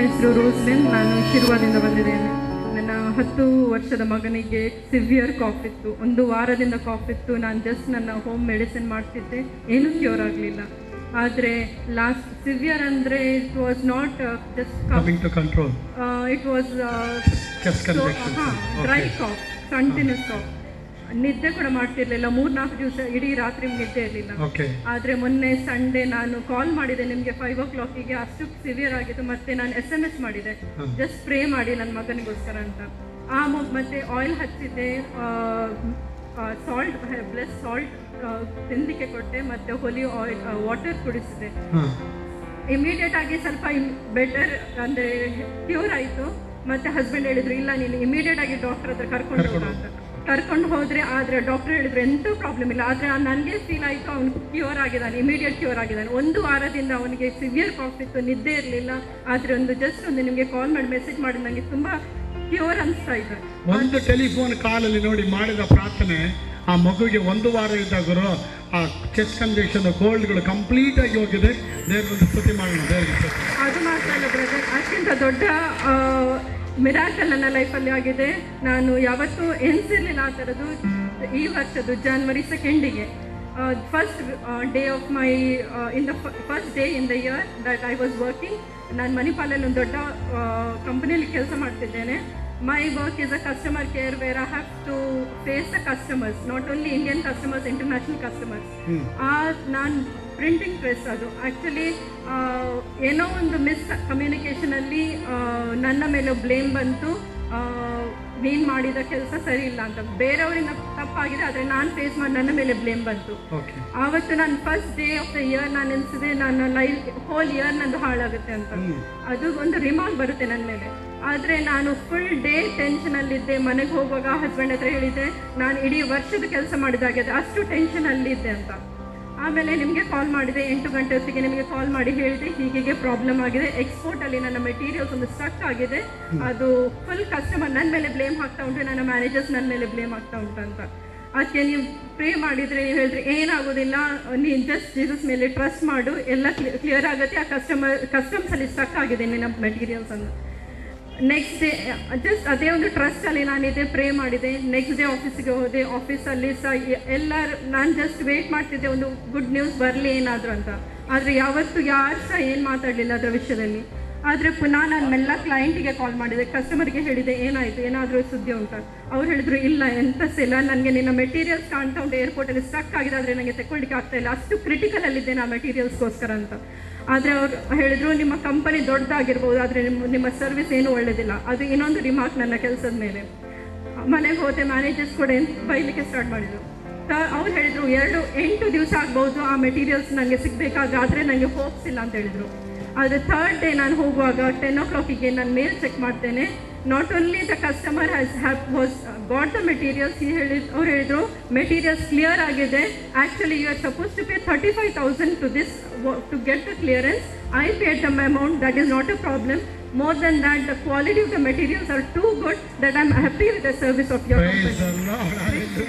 ಹೆಸರು ರೋಸ್ಲಿನ್. ನಾನು ಶಿರ್ವಾದಿಂದ ಬಂದಿದ್ದೇನೆ. ನನ್ನ 10 ವರ್ಷದ ಮಗನಿಗೆ ಸಿವಿಯರ್ ಕಾಫ್ ಇತ್ತು. 1 ವಾರದಿಂದ ಕಾಫ್ ಇತ್ತು. ನಾನು ಜಸ್ಟ್ ನನ್ನ ಹೋಮ್ ಮೆಡಿಸಿನ್ ಮಾಡ್ತಿದ್ದೆ, ಏನೂ ಕ್ಯೂರ್ ಆಗಲಿಲ್ಲ. ಆದರೆ ಲಾಸ್ಟ್ ಸಿವಿಯರ್ ಅಂದರೆ it was not just coming to control, it was dry cough, continuous cough. ನಿದ್ದೆ ಕೂಡ ಮಾಡ್ತಿರ್ಲಿಲ್ಲ. 3-4 ದಿವಸ ಇಡೀ ರಾತ್ರಿ ನಿದ್ದೆ ಇರಲಿಲ್ಲ. ಆದರೆ ಮೊನ್ನೆ ಸಂಡೇ ನಾನು ಕಾಲ್ ಮಾಡಿದೆ ನಿಮಗೆ 5 o'clock ಅಷ್ಟು ಸಿವಿಯರ್ ಆಗಿತ್ತು. ಮತ್ತೆ ನಾನು SMS ಮಾಡಿದೆ, ಜಸ್ಟ್ ಸ್ಪ್ರೇ ಮಾಡಿ ನನ್ನ ಮಗನಿಗೋಸ್ಕರ ಅಂತ. ಮತ್ತೆ ಆಯಿಲ್ ಹಚ್ಚಿದ್ದೆ, ಸಾಲ್ಟ್ ಬ್ಲೆಸ್ ಸಾಲ್ಟ್ ತಿನ್ನಲಿಕ್ಕೆ ಕೊಟ್ಟೆ, ಮತ್ತೆ ಹೊಲಿ ಆಯಿಲ್ ವಾಟರ್ ಕುಡಿಸಿದೆ. ಇಮಿಡಿಯೇಟ್ ಆಗಿ ಸ್ವಲ್ಪ ಬೆಟರ್ ಅಂದರೆ ಕ್ಯೂರ್ ಆಯಿತು. ಮತ್ತೆ ಹಸ್ಬೆಂಡ್ ಹೇಳಿದ್ರು ಇಲ್ಲ ನೀನು ಇಮಿಡಿಯೇಟ್ ಆಗಿ ಡಾಕ್ಟರ್ ಹತ್ರ ಕರ್ಕೊಂಡು ಹೋಗ ಅಂತ. ಕರ್ಕೊಂಡು ಹೋದರೆ, ಆದರೆ ಡಾಕ್ಟರ್ ಹೇಳಿದ್ರು ಎಂತೂ ಪ್ರಾಬ್ಲಮ್ ಇಲ್ಲ. ಆದರೆ ನನಗೆ ಫೀಲ್ ಆಯಿತು ಅವನು ಕ್ಯೂರ್ ಆಗಿದ್ದಾನೆ, ಇಮಿಡಿಯೇಟ್ ಕ್ಯೂರ್ ಆಗಿದ್ದಾನೆ. 1 ವಾರದಿಂದ ಅವನಿಗೆ ಸಿವಿಯರ್ ಕಾಫ್ ಇತ್ತು, ನಿದ್ದೆ ಇರಲಿಲ್ಲ. ಆದರೆ ಜಸ್ಟ್ ನಿಮಗೆ ಕಾಲ್ ಮಾಡಿ ಮೆಸೇಜ್ ಮಾಡಿ ನನಗೆ ತುಂಬ ಕ್ಯೂರ್ ಅನಿಸ್ತಾ ಇದೆ. ಒಂದು ಟೆಲಿಫೋನ್ ಕಾಲಲ್ಲಿ ನೋಡಿ ಮಾಡಿದ ಪ್ರಾರ್ಥನೆ ಆ ಮಗುವಿಗೆ 1 ವಾರ ಇದ್ದಾಗರು ಆ ಚೆಸ್ಟ್ ಕಂಜೆಷನ್ ಕೋಲ್ಡ್ಗಳು ಕಂಪ್ಲೀಟ್ ಆಗಿ ಹೋಗಿದೆ. ದೇವರನ್ನು ಸ್ತುತಿ ಮಾಡೋಣ. ಅದು ಮಾತ್ರ ಅಲ್ಲ ಬ್ರದರ್, ಅದಕ್ಕಿಂತ ದೊಡ್ಡ ಮಿರಾಕಲ್ ನನ್ನ ಲೈಫಲ್ಲಿ ಆಗಿದೆ. ನಾನು ಯಾವತ್ತೂ ಎನ್ಸಿರಲಿಲ್ಲ ಆ ಥರದ್ದು. ಈ ವರ್ಷದ್ದು January 2nd first day of my first day in the year that I was working. ನಾನು ಮಣಿಪಾಲಲ್ಲಿ ಒಂದು ದೊಡ್ಡ ಕಂಪನಿಯಲ್ಲಿ ಕೆಲಸ ಮಾಡ್ತಿದ್ದೇನೆ. My work is a customer care where I have to face the customers, not only Indian customers, international customers. ನಾನು printing press, ಅದು actually ಏನೋ ಒಂದು ಮಿಸ್ ಕಮ್ಯುನಿಕೇಷನಲ್ಲಿ ನನ್ನ ಮೇಲೆ ಬ್ಲೇಮ್ ಬಂತು. ನೀನು ಮಾಡಿದ ಕೆಲಸ ಸರಿ ಇಲ್ಲ ಅಂತ, ಬೇರೆಯವರಿಂದ ತಪ್ಪಾಗಿದೆ, ಆದರೆ ನಾನು ಫೇಸ್ ಮಾಡಿ ನನ್ನ ಮೇಲೆ ಬ್ಲೇಮ್ ಬಂತು. ಆವತ್ತು ನಾನು first day of the year ನಾನು ಎನಿಸಿದೆ ನನ್ನ ಲೈಫ್ ಹೋಲ್ ಇಯರ್ ನಂದು ಹಾಳಾಗುತ್ತೆ ಅಂತ. ಅದು ಒಂದು ರಿಮಾರ್ಕ್ ಬರುತ್ತೆ ನನ್ನ ಮೇಲೆ. ಆದರೆ ನಾನು ಫುಲ್ ಡೇ ಟೆನ್ಷನಲ್ಲಿದ್ದೆ. ಮನೆಗೆ ಹೋಗುವಾಗ ಹಸ್ಬೆಂಡ್ ಹತ್ರ ಹೇಳಿದ್ದೆ ನಾನು ಇಡೀ ವರ್ಷದ ಕೆಲಸ ಮಾಡಿದಾಗಿದೆ, ಅಷ್ಟು ಟೆನ್ಷನಲ್ಲಿದ್ದೆ ಅಂತ. ಆಮೇಲೆ ನಿಮಗೆ ಕಾಲ್ ಮಾಡಿದೆ 8 ಗಂಟೆ ಹೊತ್ತಿಗೆ ನಿಮಗೆ ಕಾಲ್ ಮಾಡಿ ಹೇಳಿದೆ ಹೀಗೆ ಪ್ರಾಬ್ಲಮ್ ಆಗಿದೆ, ಎಕ್ಸ್ಪೋರ್ಟಲ್ಲಿ ನನ್ನ ಮೆಟೀರಿಯಲ್ಸ್ ಒಂದು ಸ್ಟಕ್ ಆಗಿದೆ, ಅದು ಫುಲ್ ಕಸ್ಟಮರ್ ನನ್ನ ಮೇಲೆ ಬ್ಲೇಮ್ ಆಗ್ತಾ ಉಂಟು, ನನ್ನ ಮ್ಯಾನೇಜರ್ಸ್ ನನ್ನ ಮೇಲೆ ಬ್ಲೇಮ್ ಆಗ್ತಾ ಉಂಟು ಅಂತ. ಅದಕ್ಕೆ ನೀವು ಪ್ರೇ ಮಾಡಿದರೆ ನೀವು ಹೇಳಿದ್ರೆ ಏನಾಗೋದಿಲ್ಲ, ನೀನು ಜಸ್ಟ್ ಜೀಸಸ್ ಮೇಲೆ ಟ್ರಸ್ಟ್ ಮಾಡು, ಎಲ್ಲ ಕ್ಲಿಯರ್ ಆಗುತ್ತೆ. ಆ ಕಸ್ಟಮ್ಸಲ್ಲಿ ಸ್ಟಕ್ ಆಗಿದೆ ನಿನ್ನ ಮೆಟೀರಿಯಲ್ಸ್ ಅಂತ. ನೆಕ್ಸ್ಟ್ ಡೇ ಜಸ್ಟ್ ಅದೇ ಒಂದು ಟ್ರಸ್ಟಲ್ಲಿ ನಾನಿದೆ, ಪ್ರೇ ಮಾಡಿದೆ. ನೆಕ್ಸ್ಟ್ ಡೇ ಆಫೀಸಿಗೆ ಹೋದೆ. ಆಫೀಸಲ್ಲಿ ಎಲ್ಲರೂ ನಾನು ಜಸ್ಟ್ ವೇಟ್ ಮಾಡ್ತಿದ್ದೆ ಒಂದು ಗುಡ್ ನ್ಯೂಸ್ ಬರಲಿ ಏನಾದರೂ ಅಂತ. ಆದರೆ ಯಾವತ್ತೂ ಯಾರು ಸಹ ಏನು ಮಾತಾಡಲಿಲ್ಲ ಅದರ ವಿಷಯದಲ್ಲಿ. ಆದರೆ ಪುನಃ ನಾನು ಮೆಲ್ಲ ಕ್ಲೈಂಟಿಗೆ ಕಾಲ್ ಮಾಡಿದೆ, ಕಸ್ಟಮರ್ಗೆ ಹೇಳಿದೆ ಏನಾಯಿತು, ಏನಾದರೂ ಸುದ್ದಿ ಉಂಟು. ಅವ್ರು ಹೇಳಿದ್ರು ಇಲ್ಲ ಎಂತ ಇಲ್ಲ, ನನಗೆ ನಿನ್ನ ಮೆಟೀರಿಯಲ್ಸ್ ಕಾಣ್ತಾ ಉಂಟು ಏರ್ಪೋರ್ಟಲ್ಲಿ ಸ್ಟಕ್ ಆಗಿದೆ, ಆದರೆ ನನಗೆ ತಗೊಳ್ಳಿಕ್ಕೆ ಆಗ್ತಾ ಇಲ್ಲ, ಅಷ್ಟು ಕ್ರಿಟಿಕಲಲ್ಲಿದ್ದೆ ನಾ ಮೆಟೀರಿಯಲ್ಸ್ಗೋಸ್ಕರ ಅಂತ. ಆದರೆ ಅವ್ರು ಹೇಳಿದ್ರು ನಿಮ್ಮ ಕಂಪನಿ ದೊಡ್ಡದಾಗಿರ್ಬೋದು, ಆದರೆ ನಿಮ್ಮ ಸರ್ವಿಸ್ ಏನೂ ಒಳ್ಳೆಯದಿಲ್ಲ. ಅದು ಇನ್ನೊಂದು ರಿಮಾರ್ಕ್ ನನ್ನ ಕೆಲಸದ ಮೇಲೆ. ಮನೆಗೆ ಹೋದೆ, ಮ್ಯಾನೇಜರ್ಸ್ ಕೂಡ ಬೈಲಿಕ್ಕೆ ಸ್ಟಾರ್ಟ್ ಮಾಡಿದರು. ಅವ್ರು ಹೇಳಿದರು 8 ದಿವಸ ಆಗ್ಬೋದು ಆ ಮೆಟೀರಿಯಲ್ಸ್ ನನಗೆ ಸಿಗಬೇಕಾದ್ರೆ ನನಗೆ ಹೋಪ್ಸ್ ಇಲ್ಲ ಅಂತ ಹೇಳಿದರು. ಆದರೆ 3rd ಡೇ ನಾನು ಹೋಗುವಾಗ 10 o'clock ನಾನು ಮೇಲ್ ಚೆಕ್ ಮಾಡ್ತೇನೆ. Not only the customer was got the materials. ಅವ್ರು ಹೇಳಿದರು ಮೆಟೀರಿಯಲ್ಸ್ ಕ್ಲಿಯರ್ ಆಗಿದೆ, actually you are suppose to pay 35,000 to this to get the clearance. I paid the amount, that is not a problem. More than that, the quality of the materials are too good that I'm happy with the service of your company.